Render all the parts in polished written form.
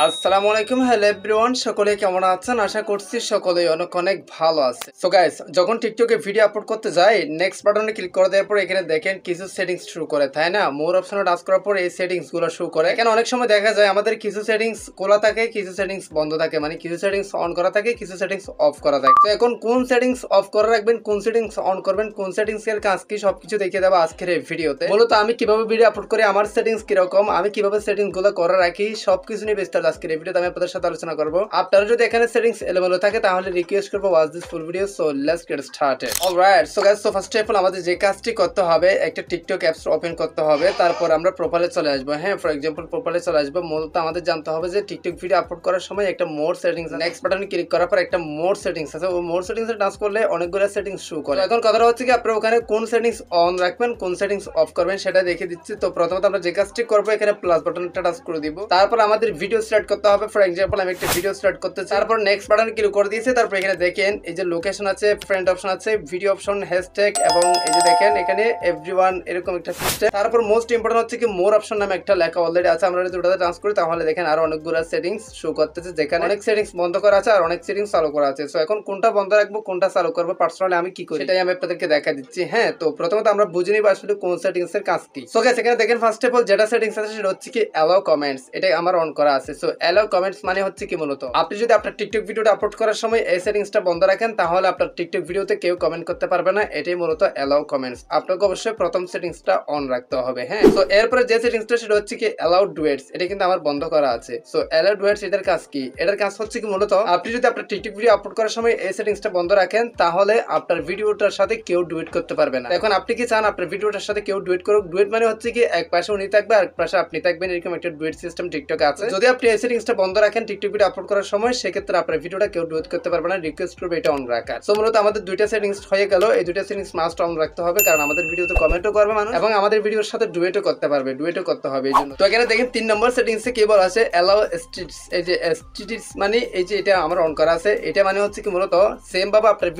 আসসালামু আলাইকুম, hello everyone, সকলে কেমন আছেন? আশা করছি সকলেই অনেক অনেক ভালো আছে। সো গাইস, যখন টিকটকে ভিডিও আপলোড করতে যাই, নেক্সট বাটনে ক্লিক করে দেওয়ার পর এখানে দেখেন কিছু সেটিংস শুরু করে, তাই না? মোর অপশনে টাচ করার পর এই সেটিংস গুলো শুরু করে। এখানে অনেক সময় দেখা যায় আমাদের কিছু সেটিংস খোলা থাকে, কিছু সেটিংস বন্ধ থাকে, মানে কিছু সেটিংস অন করা থাকে, কিছু সেটিংস অফ করা থাকে। তো এখন কোন সেটিংস অফ করে রাখবেন, কোন সেটিংস অন করবেন, কোন সেটিংস এর কাজ কি, সবকিছু দেখিয়ে দেবো আজকের এই ভিডিওতে। মূলত আমি কিভাবে ভিডিও আপলোড করি, আমার সেটিংস কিরকম, আমি কিভাবে সেটিংস গুলো করে রাখি, সবকিছু নিয়ে বিস্তারিত আজকের এই ভিডিওতে আমি আপনাদের সাথে আলোচনা করব। আপনারা যদি এখানে সেটিংস এলোমেলো থাকে তাহলে রিকোয়েস্ট করব watch this full video. So let's get started. Alright, so guys, so first of all আমাদের যে কাজটি করতে হবে, একটা টিকটক অ্যাপস ওপেন করতে হবে, তারপর আমরা প্রোফাইলে চলে আসবো। হ্যাঁ, ফর এক্সাম্পল প্রোফাইলে চলে আসবো। মূলত আমাদের জানতে হবে যে টিকটক ভিডিও আপলোড করার সময় একটা মোর সেটিংস, নেক্সট বাটনে ক্লিক করার পর একটা মোর সেটিংস আছে। ওই মোর সেটিংসে টাচ করলে অনেকগুলো সেটিংস শো করে। এখন কথাটা হচ্ছে কি, আপনারা ওখানে কোন সেটিংস অন রাখবেন, কোন সেটিংস অফ করবেন সেটা দেখিয়ে দিচ্ছি। তো প্রথমত আমরা যে কাজটি করবো, এখানে প্লাস বাটনটা টাচ করে দিব। তারপর আমাদের ভিডিও স্টার্ট করতে হবে। ফর এক্সাম্পল আমি একটা ভিডিও স্টার্ট করতে চাই, তারপর নেক্সট বাটনে ক্লিক করে দিয়েছি। তারপর এখানে দেখেন এই যে লোকেশন আছে, ফ্রেন্ড অপশন আছে, ভিডিও অপশন, হ্যাশট্যাগ, এবং এই যে দেখেন এখানে এভরিওয়ান এরকম একটা সিস্টেম। তারপর মোস্ট ইম্পর্টেন্ট হচ্ছে কি মোর অপশন নামে একটা লেখা অলরেডি আছে। আমরা যদি ওটাতে টাচ করি তাহলে দেখেন আরো অনেকগুলো সেটিংস শো করতেছে, যেখানে অনেক সেটিংস বন্ধ করা আছে আর অনেক সেটিংস চালু করা আছে। সো এখন কোনটা বন্ধ রাখবো, কোনটা চালু করবো, পার্সোনালি আমি কি করি সেটাই আমি আপনাদেরকে দেখা দিচ্ছি। হ্যাঁ, তো প্রথমত আমরা বুঝে নিব আসলে কোন সেটিংস এর কাজ কি। সো গাইস, এখানে দেখেন ফার্স্ট অফ অল যেটা সেটিংস আছে সেটা হচ্ছে কি অ্যালাউ কমেন্টস। এটাই আমার অন করা আছে। সো অ্যালাউ কমেন্টস মানে হচ্ছে কি, মূলত আপনি যদি আপনার টিকটক ভিডিওটা আপলোড করার সময় এই সেটিংসটা বন্ধ রাখেন তাহলে আপনার টিকটক ভিডিওতে কেউ কমেন্ট করতে পারবে না। এটাই মূলত অ্যালাউ কমেন্টস। আপনাকে অবশ্যই প্রথম সেটিংসটা অন রাখতে হবে। হ্যাঁ, তো এরপরে যে সেটিংসটা সেটা হচ্ছে কি অ্যালাউ ডুয়েটস। এটা কিন্তু আমার বন্ধ করা আছে। সো অ্যালাউ ডুয়েটস এটার কাজ কি? এটার কাজ হচ্ছে কি, মূলত আপনি যদি আপনার টিকটক ভিডিও আপলোড করার সময় এই সেটিংসটা বন্ধ রাখেন তাহলে আপনার ভিডিওটার সাথে কেউ ডুয়েট করতে পারবে না। এখন আপনি কি চান আপনার ভিডিওটার সাথে কেউ ডুয়েট করুক? ডুয়েট মানে হচ্ছে কি এক পাশে উনি থাকবে আর এক পাশে আপনি থাকবেন, এরকম একটা ডুয়েট সিস্টেম টিকটকে আছে। যদি আপনি এই সেটিংসটা বন্ধ রাখেন টিকটক ভিডিও আপলোড করার সময়, সেক্ষেত্রে আপনার ভিডিওটা কেউ ডুয়েট করতে পারবে না। রিকোয়েস্ট করবে এটা অন রাখার। সো মূলত আমাদের দুইটা সেটিংস হয়ে গেল। এই দুইটা সেটিংস মাস্ট অন রাখতে হবে, কারণ আমাদের ভিডিওতে কমেন্টও করবে মানুষ এবং আমাদের ভিডিওর সাথে ডুয়েটও করতে পারবে, ডুয়েটও করতে হবে এই জন্য। তো এখানে দেখেন 3 নম্বর সেটিংসে কি বলা আছে, অ্যালাউ স্ট্রিটস। এই যে স্ট্রিটস মানে এই যে এটা আমার অন করা আছে। এটা মানে হচ্ছে কি, মূলত সেম ভাবে আপনার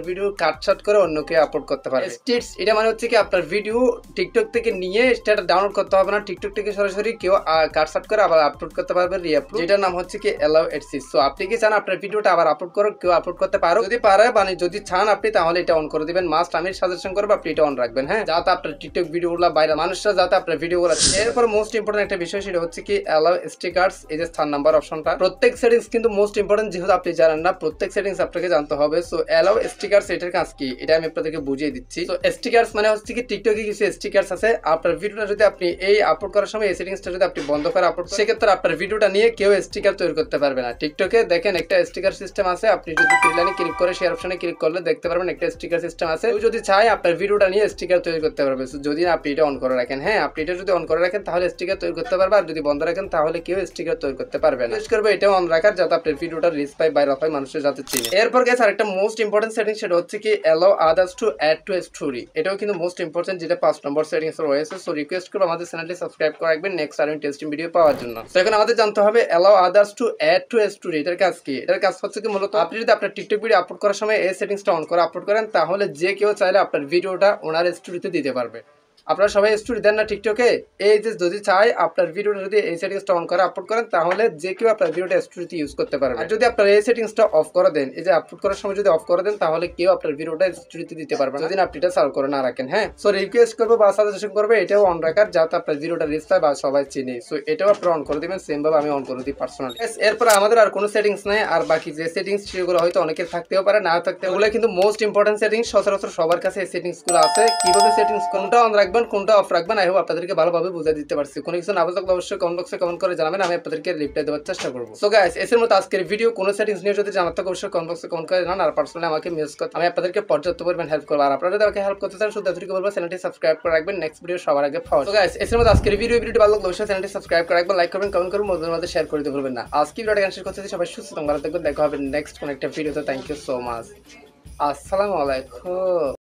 ভিডিও কাটছাট করে অন্য কেউ আপলোড করতে পারে। স্ট্রিটস এটা মানে হচ্ছে কি আপনার ভিডিও টিকটক থেকে নিয়ে সেটা ডাউনলোড করতে হবে না, টিকটক থেকে সরাসরি কেউ কাটছাট করে আবার আপলোড করতে পারবে, রিআপলোড, যেটার নাম হচ্ছে কি অ্যালাউ স্ট্রিটস। সো আপনি কি চান আপনার ভিডিওটা আবার আপলোড করো, কেউ আপলোড করতে পারো? যদি পারে, মানে যদি চান আপনি, তাহলে এটা অন করে দিবেন। মাস্ট আমি সাজেশন করবো আপনি এটা অন রাখবেন। হ্যাঁ, যাতে আপনার টিকটক ভিডিওগুলো বাইরে মানুষরা যাতে আপনার ভিডিওগুলো। এরপর মোস্ট ইম্পর্টেন্ট একটা বিষয় সেটা হচ্ছে কি অ্যালাউ স্টিকারস। এই যে 4 নাম্বার অপশনটা, প্রত্যেক সেটিংস কিন্তু মোস্ট ইম্পর্টেন্ট, যেহেতু আপনি জানেন না প্রত্যেক সেটিংস আপনাকে জানতে হবে। সো অ্যালাউ স্টিকারস এটার কাজ কি এটা আমি আপনাদেরকে বুঝিয়ে দিচ্ছি। তো স্টিকারস মানে হচ্ছে কি টিকটকে কিছু স্টিকারস আছে, আপনার ভিডিওটা যদি আপনি এই আপলোড করার সময় এই সেটিংসটা যদি আপনি বন্ধ করে আপলোড করেন, সেক্ষেত্রে আপনার ভিডিওটা নিয়ে কেউ স্টিকার তৈরি করতে পারবে না। টিকটকে দেখেন একটা স্টিকার সিস্টেম আছে, আপনি যদি টিকলাইনে ক্লিক করে শেয়ার অপশনে ক্লিক করলে দেখতে পারবেন একটা স্টিকার সিস্টেম আছে। যদি চাই আপনার ভিডিওটা নিয়ে স্টিকার তৈরি করতে পারবে, যদি আপনি এটা অন করে রাখেন। হ্যাঁ, আপনি এটা যদি অন করে রাখেন তাহলে স্টিকার তৈরি করতে পারবে, আর যদি বন্ধ রাখেন তাহলে কেউ স্টিকার তৈরি করতে পারবে না। চেষ্টা করবে এটা অন রাখার, যাতে আপনার ভিডিওটা রিচ পায়, ভাইরাল হয়, মানুষের যাতে চিনে। এরপর গেছে আরেকটা মোস্ট ইম্পর্টেন্ট সেটিং, সেটা হচ্ছে কি allow others to add to story. এটাও কিন্তু মোস্ট ইম্পর্টেন্ট, যেটা 5 নম্বর সেটিংস রয়েছে। সো রিকোয়েস্ট করব আমাদের চ্যানেলটি সাবস্ক্রাইব করে রাখবেন নেক্সট আরো ইন্টারেস্টিং ভিডিও পাওয়ার জন্য। তো এখন আমাদের জানতে হবে allow others to add to story. এটার কাজ কি? এটার কাজ হচ্ছে কি, মূলত আপনি যদি আপনার টিকটক ভিডিও আপলোড করার সময় এই সেটিংসটা অন করে আপলোড করেন তাহলে যে কেউ চাইলে আপনার ভিডিওটা ওনার স্টোরিতে দিতে পারবে। আপনারা সবাই স্টোরি দেন না টিকটকে? এই যে যদি চাই আপনার ভিডিওটা যদি এই সেটিংসটা অন করে আপলোড করেন তাহলে যে কেউ আপনার ভিডিওটা স্টোরিতে ইউজ করতে পারবে। আর যদি আপনার এই সেটিংসটা অফ করে দেন, এই যে আপলোড করার সময় যদি অফ করে দেন, তাহলে কেউ আপনার ভিডিওটা স্টোরিতে দিতে পারবে না, যদি আপনি এটা চালু করে না রাখেন। হ্যাঁ, সো রিকোয়েস্ট করবো বা সাজেশন করবো এটাও অন রাখার, যাতে আপনার ভিডিওটা রিচ পায় বা সবাই চিনে। সো এটাও আপনারা অন করে দিবেন, সেম ভাবে আমি অন করে দিই পার্সোনালি। এরপরে আমাদের আর কোনো সেটিংস নাই। আর বাকি যে সেটিংস সেগুলো হয়তো অনেকের থাকতেও পারে, না থাকতে, ওগুলো কিন্তু মোস্ট ইম্পর্টেন্ট সেটিংস। সচরাচর সবার কাছে এই সেটিংস গুলো আছে। কিভাবে সেটিংস কোনটা অন রাখবেন কোনটা অফ রাখবেন, আই হোপ আপনাদেরকে ভালোভাবে বুঝিয়ে দিতে পারছি। কোনো কিছু না বুঝলে অবশ্যই কমেন্ট বক্সে কমেন্ট করে জানাবেন, আমি আপনাদেরকে রিপ্লাই দেওয়ার চেষ্টা করবো। সো গাইস, এর মতো আজকের ভিডিও কোনো সেটিংস নিয়ে যদি জানাতে অবশ্যই কমেন্ট বক্সে কমেন্ট করে জানান, আর পার্সোনালি আমাকে মেসেজ করতে আমি আপনাদেরকে পর্যাপ্ত পরিমাণ হেল্প করবো। আর আপনারা যদি আমাকে হেল্প করতে চান শুধু এতটুকু বলবো, চ্যানেলটি সাবস্ক্রাইব করে রাখবেন নেক্সট ভিডিও সবার আগে পাওয়ার। সো গাইস, এর মতো আজকের ভিডিওটি ভালো লাগলে অবশ্যই চ্যানেলটি সাবস্ক্রাইব করে রাখবেন, লাইক করবেন, কমেন্ট করবেন, বন্ধুদের মধ্যে শেয়ার করে দিতে ভুলবেন না। আজকে ভিডিওটা শেষ করতে সবাই সুস্থ ভালো থাকবেন, দেখা হবে নেক্সট কোন একটা ভিডিওতে। Thank you so much. আসসালামু আলাইকুম।